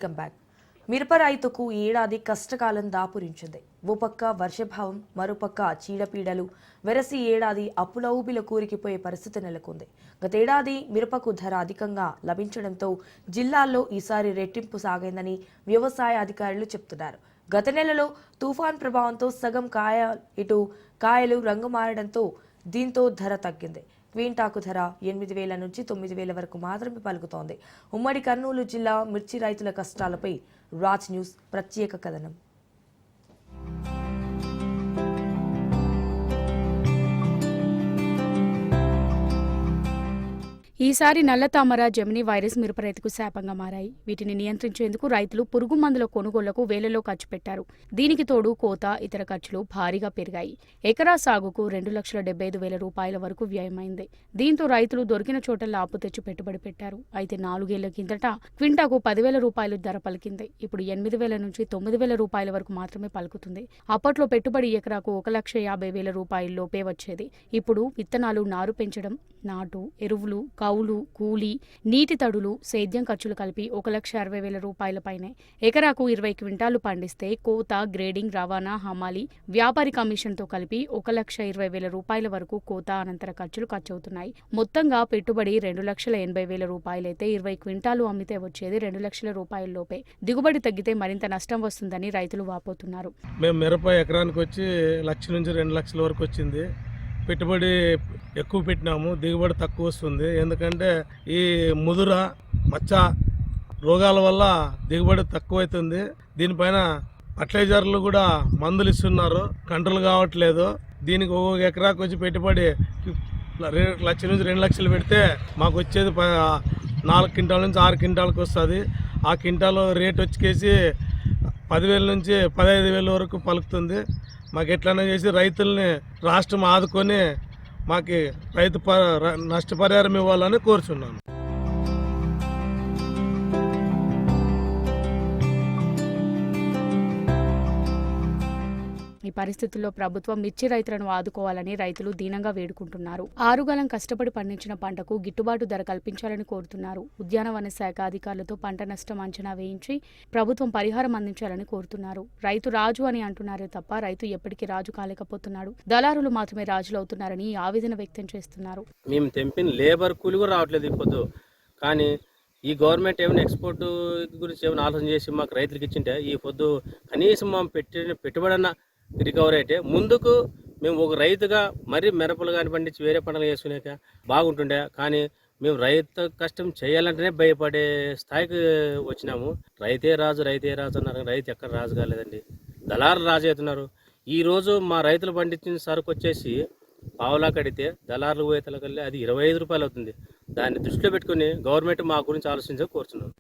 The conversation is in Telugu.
Welcome back. మిరప రైతుకు ఈ ఏడాది కష్టకాలం దాపురించింది. ఓ పక్క వర్షభావం, మరోపక్క చీడపీడలు వెరసి ఏడాది అప్పుల ఊబిలో కూరికిపోయే పరిస్థితి నెలకొంది. గతేడాది మిరపకు ధర అధికంగా లభించడంతో జిల్లాల్లో ఈసారి రెట్టింపు సాగైందని వ్యవసాయ అధికారులు చెబుతున్నారు. గత నెలలో తుఫాన్ ప్రభావంతో సగం కాయలు రంగు మారడంతో దీంతో ధర తగ్గింది. క్వింటాకు ధర 8,000 నుంచి 9,000 వరకు మాత్రమే పలుకుతోంది. ఉమ్మడి కర్నూలు జిల్లా మిర్చి రైతుల కష్టాలపై రాజ్ న్యూస్ ప్రత్యేక కథనం. ఈసారి నల్లతామర, జెమిని వైరస్ మిరప రైతుకు శాపంగా మారాయి. వీటిని నియంత్రించేందుకు రైతులు పురుగు మందుల కొనుగోళ్లకు వేలలో ఖర్చు పెట్టారు. దీనికి తోడు కోత, ఇతర ఖర్చులు భారీగా పెరిగాయి. ఎకరా సాగుకు 2,75,000 రూపాయల వరకు వ్యయమైంది. దీంతో రైతులు దొరికిన చోటల్లో అప్పు తెచ్చి పెట్టుబడి పెట్టారు. అయితే 4 ఏళ్ల కిందట క్వింటాకు 10,000 రూపాయలు ధర పలికింది. ఇప్పుడు 8,000 నుంచి 9,000 రూపాయల వరకు మాత్రమే పలుకుతుంది. అప్పట్లో పెట్టుబడి ఎకరాకు 1,50,000 రూపాయల్లోపే వచ్చేది. ఇప్పుడు విత్తనాలు, నారు పెంచడం, నాటు, ఎరువులు, కౌలు, కూలీ, నీటి తడులు, సేద్యం ఖర్చులు కలిపి 1,60,000 రూపాయల పైనే. ఎకరాకు 20 క్వింటాలు పండిస్తే కోత, గ్రేడింగ్, రవాణా, హమాలి, వ్యాపారి కమిషన్తో కలిపి 1,20,000 రూపాయల వరకు కోత అనంతర ఖర్చులు ఖర్చవుతున్నాయి. మొత్తంగా పెట్టుబడి 2,80,000 రూపాయలైతే 20 క్వింటాలు అమ్మితే వచ్చేది 2 లక్షల రూపాయల్లోపే. దిగుబడి తగ్గితే మరింత నష్టం వస్తుందని రైతులు వాపోతున్నారు. మేము మిరప ఎకరానికి వచ్చి 1,00,000 నుంచి 2 లక్షల వరకు వచ్చింది. పెట్టుబడి ఎక్కువ పెట్టినాము, దిగుబడి తక్కువ వస్తుంది. ఎందుకంటే ఈ ముదుర, మచ్చ రోగాల వల్ల దిగుబడి తక్కువ అవుతుంది. దీనిపైన ఫర్టిలైజర్లు కూడా మందులు ఇస్తున్నారు, కంట్రోల్ కావట్లేదు. దీనికి ఒక్కొక్క ఎకరాకు వచ్చి పెట్టుబడి 1,00,000 నుంచి 2 లక్షలు పెడితే మాకు వచ్చేది 4 క్వింటాల నుంచి 6 క్వింటాలకు వస్తుంది. ఆ క్వింటాల్ రేట్ వచ్చేసి 10,000 నుంచి 15,000 వరకు పలుకుతుంది. మాకు ఎట్లన్నా చేసి రైతుల్ని రాష్ట్రం ఆదుకొని మాకు నష్టపరిహారం ఇవ్వాలని కోరుచున్నాను. ఈ పరిస్థితుల్లో ప్రభుత్వం మిర్చి రైతులను ఆదుకోవాలని రైతులు దీనంగా వేడుకుంటున్నారు. 6 గలం కష్టపడి పండించిన పంటకు గిట్టుబాటు ధర కల్పించాలని కోరుతున్నారు. ఉద్యానవన శాఖ అధికారులతో పంట నష్టం అంచనా వేయించి ప్రభుత్వం పరిహారం అందించాలని కోరుతున్నారు. రైతు రాజు అని అంటున్నారే తప్ప రైతు ఎప్పటికీ రాజు కాలేకపోతున్నాడు. దళారులు మాత్రమే రాజులవుతున్నారని ఆవేదన వ్యక్తం చేస్తున్నారు. మేము తెంపిన లేబర్ కూలి కూడా రావట్లేదు ఇప్పుడు. కానీ ఈ గవర్నమెంట్ ఏమైనా ఎక్స్పోర్ట్ గురించి ఏమైనా ఆలోచన చేసి మాకు రైతులకు ఇచ్చింటే ఈ పొద్దు కనీసం మేము పెట్టిన పెట్టుబడి రికవరీ అయితే ముందుకు మేము ఒక రైతుగా మరీ మిరపలు కానీ పండించి వేరే పంటలు వేసుకునేక బాగుంటుండే. కానీ మేము రైతు కష్టం చేయాలంటేనే భయపడే స్థాయికి వచ్చినాము. రైతే రాజు అన్నారు. రైతు ఎక్కడ రాజు కాలేదండి, దళారులు రాజు అవుతున్నారు. ఈరోజు మా రైతులు పండించిన సరుకు వచ్చేసి పావులా కడితే దళారులు పోయేతలకల్లి అది 25 రూపాయలు అవుతుంది. దాన్ని దృష్టిలో పెట్టుకుని గవర్నమెంట్ మా గురించి ఆలోచించక కోరుతున్నాం.